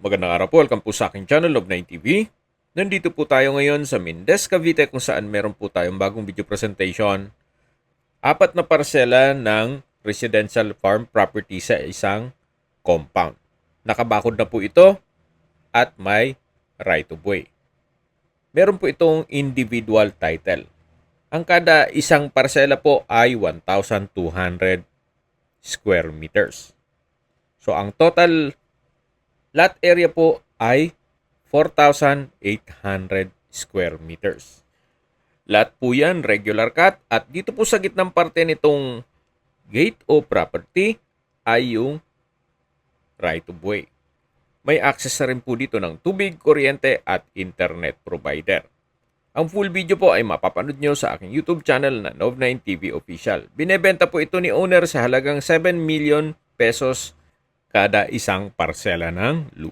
Magandang araw po, welcome po sa aking channel, Love9 TV. Nandito po tayo ngayon sa Mindez, Cavite kung saan meron po tayong bagong video presentation. 4 na parsela ng residential farm property sa isang compound. Nakabakod na po ito at may right of way. Meron po itong individual title. Ang kada isang parsela po ay 1,200 square meters. So ang total lot area po ay 4,800 square meters. Lot po yan, regular cut. At dito po sa gitnang parte nitong gate o property ay yung right of way. May access na rin po dito ng tubig, kuryente at internet provider. Ang full video po ay mapapanood nyo sa aking YouTube channel na Love9 TV Official. Binebenta po ito ni owner sa halagang 7 million pesos kada isang parsela ng lupa.